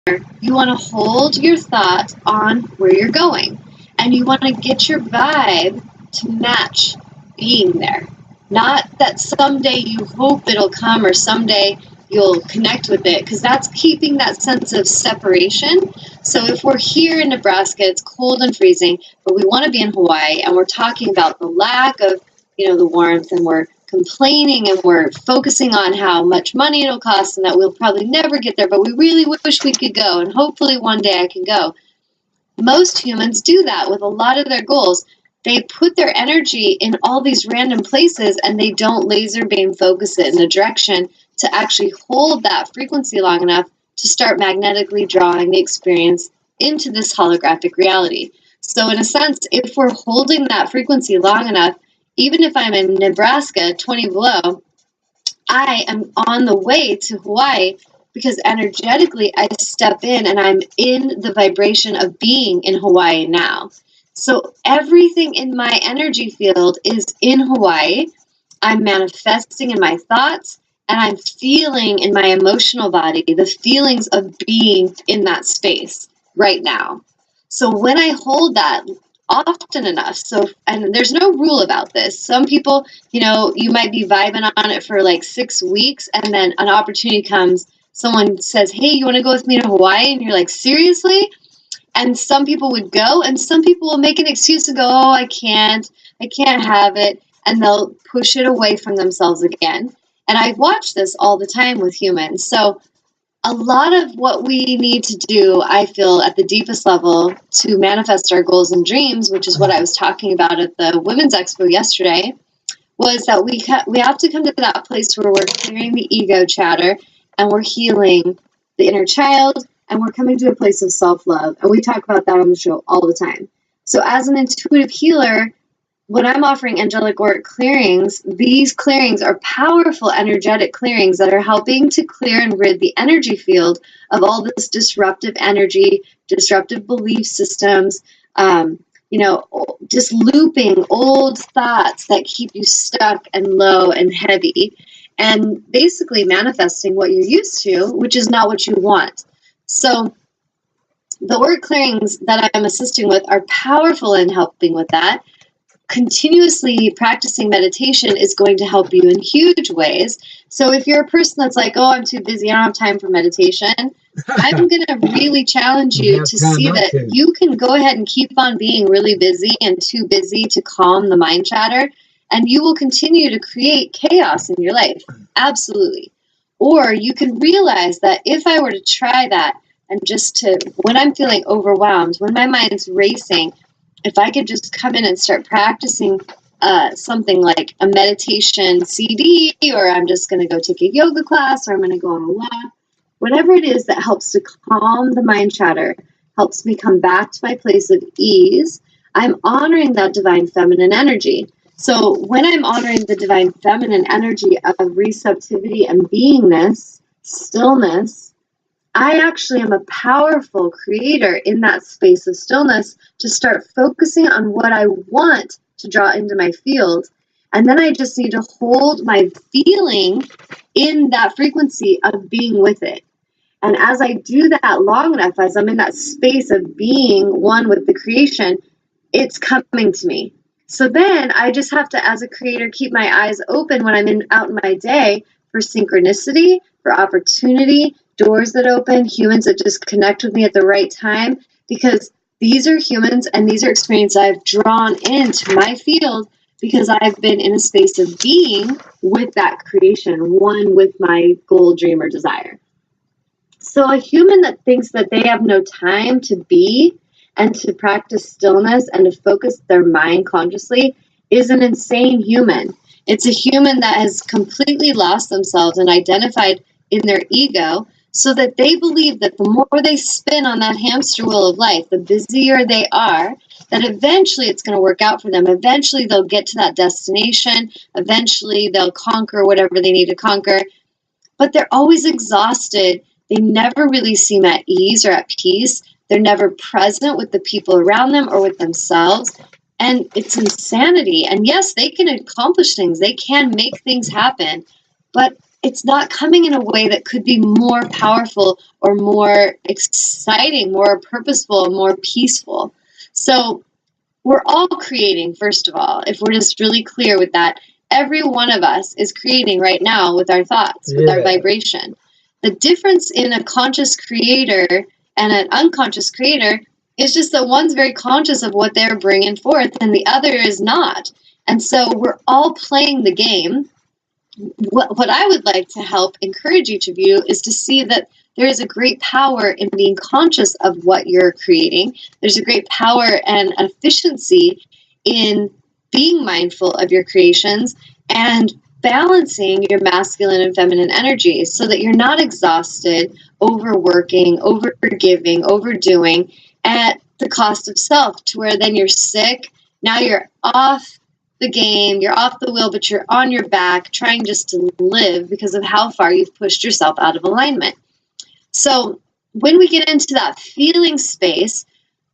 you want to hold your thought on where you're going. And you want to get your vibe to match being there. Not that someday you hope it'll come or someday you'll connect with it, because that's keeping that sense of separation. So if we're here in Nebraska, it's cold and freezing, but we want to be in Hawaii, and we're talking about the lack of, the warmth, and we're complaining and we're focusing on how much money it'll cost and that we'll probably never get there, but we really wish we could go, and hopefully one day I can go. Most humans do that with a lot of their goals. They put their energy in all these random places and they don't laser beam focus it in a direction to actually hold that frequency long enough to start magnetically drawing the experience into this holographic reality. So in a sense, if we're holding that frequency long enough, even if I'm in Nebraska, 20 below, I am on the way to Hawaii because energetically I step in and I'm in the vibration of being in Hawaii now. So everything in my energy field is in Hawaii. I'm manifesting in my thoughts, and I'm feeling in my emotional body the feelings of being in that space right now. So when I hold that often enough, and there's no rule about this. Some people, you might be vibing on it for like 6 weeks, and then an opportunity comes. Someone says, hey, you want to go with me to Hawaii? And you're like, seriously? And some people would go, and some people will make an excuse to go, oh, I can't have it. And they'll push it away from themselves again. And I watch this all the time with humans. So a lot of what we need to do, I feel, at the deepest level to manifest our goals and dreams, which is what I was talking about at the Women's Expo yesterday, was that we have to come to that place where we're clearing the ego chatter and we're healing the inner child, and we're coming to a place of self-love. And we talk about that on the show all the time. So as an intuitive healer, when I'm offering angelic auric clearings, these clearings are powerful energetic clearings that are helping to clear and rid the energy field of all this disruptive energy, disruptive belief systems, just looping old thoughts that keep you stuck and low and heavy, and basically manifesting what you're used to, which is not what you want. So the auric clearings that I'm assisting with are powerful in helping with that. Continuously practicing meditation is going to help you in huge ways. So if you're a person that's like, oh, I'm too busy, I don't have time for meditation, I'm going to really challenge you to see that you can go ahead and keep on being really busy and too busy to calm the mind chatter, and you will continue to create chaos in your life. Absolutely. Or you can realize that if I were to try that, and when I'm feeling overwhelmed, when my mind's racing, if I could just come in and start practicing something like a meditation CD, or I'm just going to go take a yoga class, or I'm going to go on a walk, whatever it is that helps to calm the mind chatter, helps me come back to my place of ease, I'm honoring that divine feminine energy. So when I'm honoring the divine feminine energy of receptivity and beingness, stillness, I actually am a powerful creator in that space of stillness to start focusing on what I want to draw into my field. And then I just need to hold my feeling in that frequency of being with it. And as I do that long enough, as I'm in that space of being one with the creation, it's coming to me. So then I just have to, as a creator, keep my eyes open when I'm out in my day for synchronicity, for opportunity, doors that open, humans that just connect with me at the right time, because these are humans and these are experiences I've drawn into my field because I've been in a space of being with that creation, one with my goal, dream, or desire. So a human that thinks that they have no time to be and to practice stillness and to focus their mind consciously is an insane human. It's a human that has completely lost themselves and identified in their ego, so that they believe that the more they spin on that hamster wheel of life, the busier they are, that eventually it's going to work out for them. Eventually they'll get to that destination. Eventually they'll conquer whatever they need to conquer. But they're always exhausted. They never really seem at ease or at peace. They're never present with the people around them or with themselves. And it's insanity. And yes, they can accomplish things. They can make things happen. But it's not coming in a way that could be more powerful or more exciting, more purposeful, more peaceful. So we're all creating, first of all, if we're just really clear with that. Every one of us is creating right now with our thoughts, with our vibration. The difference in a conscious creator and an unconscious creator is just that one's very conscious of what they're bringing forth and the other is not. And so we're all playing the game. What I would like to help encourage each of you is to see that there is a great power in being conscious of what you're creating. There's a great power and efficiency in being mindful of your creations and balancing your masculine and feminine energies so that you're not exhausted, overworking, overgiving, overdoing at the cost of self, to where then you're sick. Now you're off the game, you're off the wheel, but you're on your back trying just to live because of how far you've pushed yourself out of alignment. So when we get into that feeling space,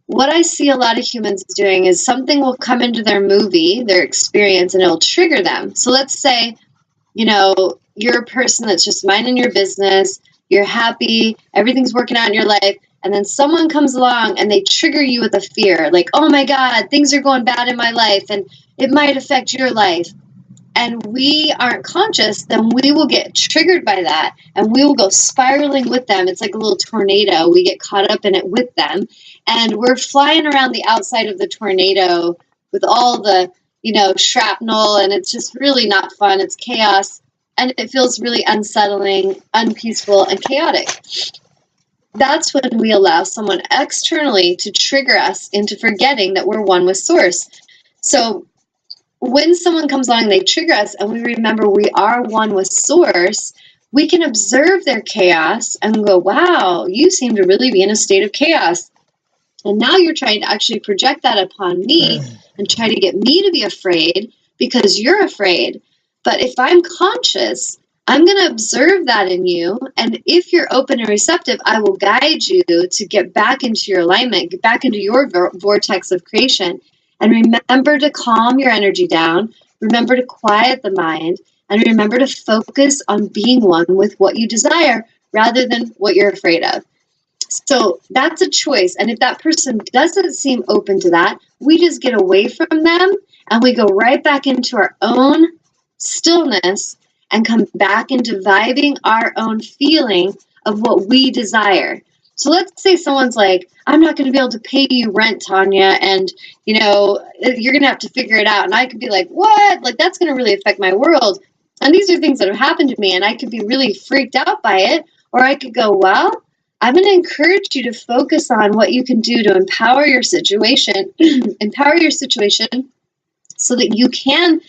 what I see a lot of humans doing is something will come into their movie, their experience, and it'll trigger them. So let's say, you're a person that's just minding your business, you're happy, everything's working out in your life, and then someone comes along and they trigger you with a fear, like, oh my God, things are going bad in my life, and it might affect your life. And we aren't conscious, then we will get triggered by that and we will go spiraling with them. It's like a little tornado. We get caught up in it with them. And we're flying around the outside of the tornado with all the, shrapnel, and it's just really not fun. It's chaos. And it feels really unsettling, unpeaceful, and chaotic. That's when we allow someone externally to trigger us into forgetting that we're one with Source. So when someone comes along, they trigger us, and we remember we are one with Source, we can observe their chaos and go, wow, you seem to really be in a state of chaos. And now you're trying to actually project that upon me and try to get me to be afraid because you're afraid. But if I'm conscious, I'm going to observe that in you. And if you're open and receptive, I will guide you to get back into your alignment, get back into your vortex of creation. And remember to calm your energy down. Remember to quiet the mind. And remember to focus on being one with what you desire rather than what you're afraid of. So that's a choice. And if that person doesn't seem open to that, we just get away from them and we go right back into our own stillness and come back into vibing our own feeling of what we desire. So let's say someone's like, I'm not going to be able to pay you rent, Tanya, and, you're going to have to figure it out. And I could be like, what? Like, that's going to really affect my world. And these are things that have happened to me, and I could be really freaked out by it. Or I could go, well, I'm going to encourage you to focus on what you can do to empower your situation, so that you can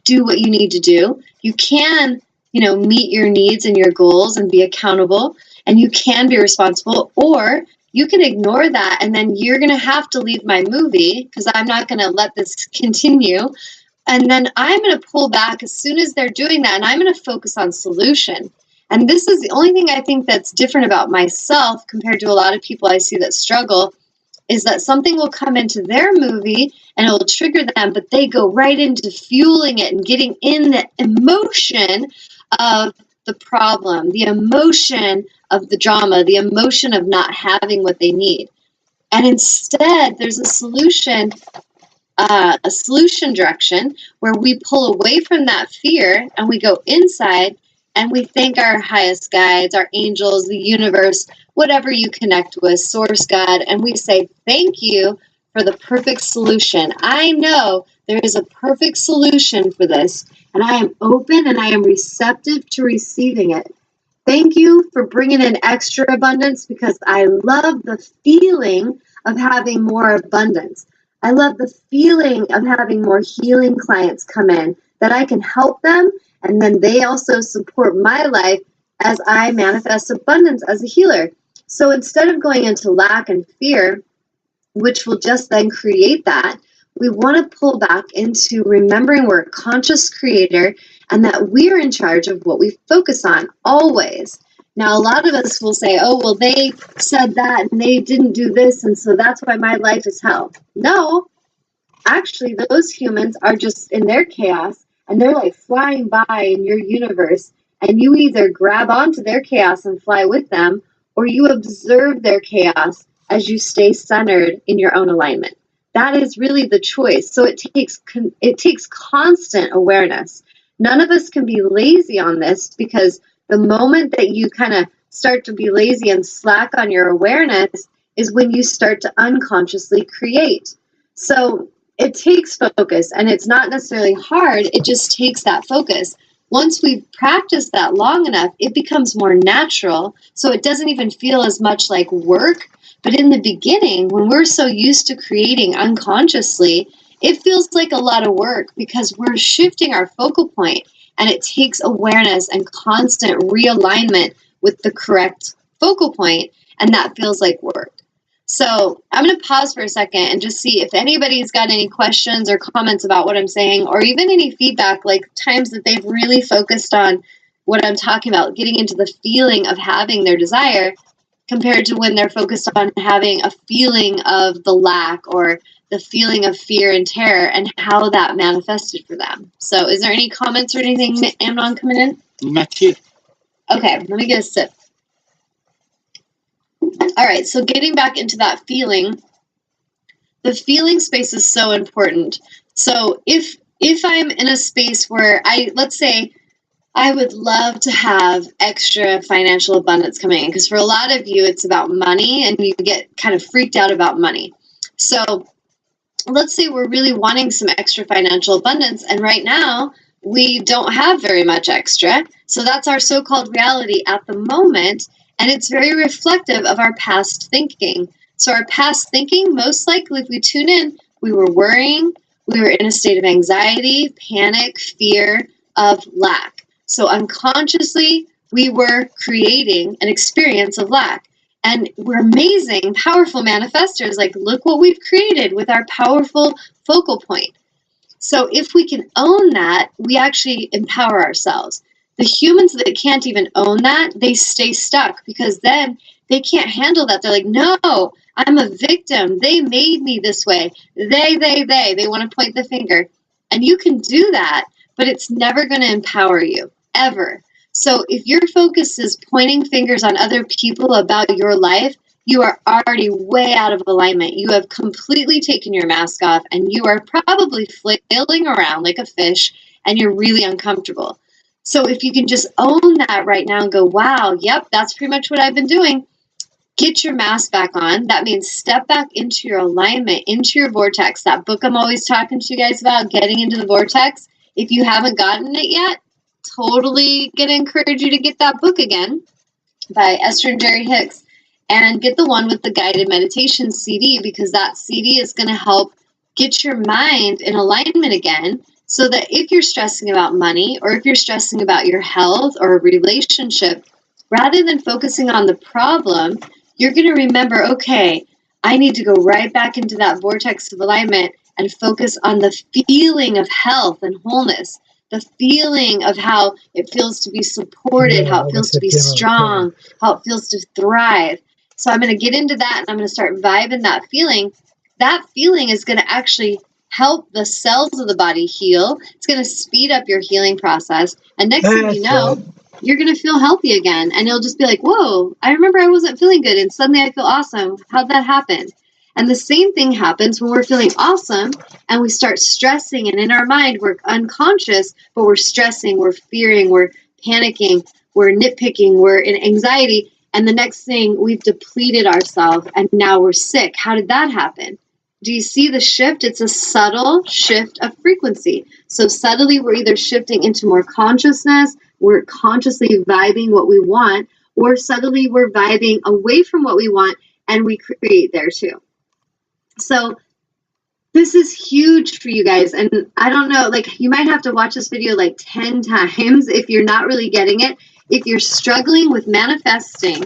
do what you need to do. You can, meet your needs and your goals and be accountable, and you can be responsible, or you can ignore that, and then you're going to have to leave my movie because I'm not going to let this continue. And then I'm going to pull back as soon as they're doing that, and I'm going to focus on solution. And this is the only thing I think that's different about myself compared to a lot of people I see that struggle, is that something will come into their movie and it will trigger them, but they go right into fueling it and getting in the emotion of the problem, the emotion of the drama, the emotion of not having what they need. And instead, there's a solution direction where we pull away from that fear and we go inside and we thank our highest guides, our angels, the universe, whatever you connect with, Source, God, and we say, thank you for the perfect solution. I know there is a perfect solution for this, and I am open and I am receptive to receiving it. Thank you for bringing in extra abundance, because I love the feeling of having more abundance. I love the feeling of having more healing clients come in, that I can help them, and then they also support my life as I manifest abundance as a healer. So instead of going into lack and fear, which will just then create that, we want to pull back into remembering we're a conscious creator and that we're in charge of what we focus on always. Now, a lot of us will say, oh, well, they said that and they didn't do this, and so that's why my life is hell. No, actually, those humans are just in their chaos, and they're like flying by in your universe, and you either grab onto their chaos and fly with them, or you observe their chaos as you stay centered in your own alignment. That is really the choice. So it takes constant awareness. None of us can be lazy on this, because the moment that you kind of start to be lazy and slack on your awareness is when you start to unconsciously create. So it takes focus, and it's not necessarily hard. It just takes that focus. Once we've practiced that long enough, it becomes more natural. So it doesn't even feel as much like work. But in the beginning, when we're so used to creating unconsciously, it feels like a lot of work, because we're shifting our focal point, and it takes awareness and constant realignment with the correct focal point, and that feels like work. So I'm going to pause for a second and just see if anybody's got any questions or comments about what I'm saying, or even any feedback, like times that they've really focused on what I'm talking about, getting into the feeling of having their desire, compared to when they're focused on having a feeling of the lack or the feeling of fear and terror, and how that manifested for them. So is there any comments or anything, Amnon, coming in? Not yet. Okay, let me get a sip. All right, so getting back into that feeling, the feeling space is so important. So if I'm in a space where let's say I would love to have extra financial abundance coming in, because for a lot of you, it's about money, and you get kind of freaked out about money. So let's say we're really wanting some extra financial abundance, and right now we don't have very much extra. So that's our so-called reality at the moment, and it's very reflective of our past thinking. So our past thinking, most likely, if we tune in, we were worrying, we were in a state of anxiety, panic, fear of lack. So unconsciously, we were creating an experience of lack. And we're amazing, powerful manifestors. Like, look what we've created with our powerful focal point. So if we can own that, we actually empower ourselves. The humans that can't even own that, they stay stuck, because then they can't handle that. They're like, no, I'm a victim. They made me this way. They want to point the finger. And you can do that, but it's never going to empower you, ever. So if your focus is pointing fingers on other people about your life, you are already way out of alignment. You have completely taken your mask off, and you are probably flailing around like a fish, and you're really uncomfortable. So if you can just own that right now and go, wow, yep, that's pretty much what I've been doing. Get your mask back on. That means step back into your alignment, into your vortex. That book I'm always talking to you guys about, Getting into the Vortex. If you haven't gotten it yet, totally going to encourage you to get that book again, by Esther and Jerry Hicks, and get the one with the guided meditation CD, because that CD is going to help get your mind in alignment again, so that if you're stressing about money, or if you're stressing about your health or a relationship, rather than focusing on the problem, you're going to remember, okay, I need to go right back into that vortex of alignment and focus on the feeling of health and wholeness, the feeling of how it feels to be supported, how it feels to be strong, how it feels to thrive. So I'm going to get into that, and I'm going to start vibing that feeling. That feeling is going to actually help the cells of the body heal. It's going to speed up your healing process. And next thing you know, you're going to feel healthy again. And you'll just be like, whoa, I remember I wasn't feeling good, and suddenly I feel awesome. How'd that happen? And the same thing happens when we're feeling awesome and we start stressing, and in our mind, we're unconscious, but we're stressing, we're fearing, we're panicking, we're nitpicking, we're in anxiety. And the next thing, we've depleted ourselves, and now we're sick. How did that happen? Do you see the shift? It's a subtle shift of frequency. So subtly, we're either shifting into more consciousness, we're consciously vibing what we want, or subtly we're vibing away from what we want, and we create there too. So this is huge for you guys. And I don't know, like, you might have to watch this video like 10 times if you're not really getting it. If you're struggling with manifesting,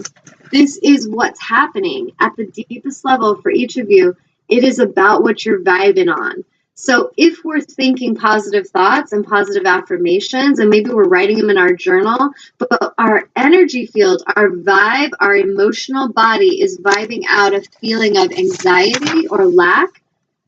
this is what's happening at the deepest level for each of you. It is about what you're vibing on. So if we're thinking positive thoughts and positive affirmations, and maybe we're writing them in our journal, but our energy field, our vibe, our emotional body is vibing out a feeling of anxiety or lack,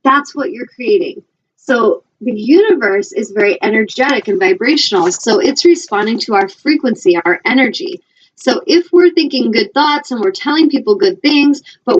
that's what you're creating. So the universe is very energetic and vibrational, so it's responding to our frequency, our energy. So if we're thinking good thoughts and we're telling people good things, but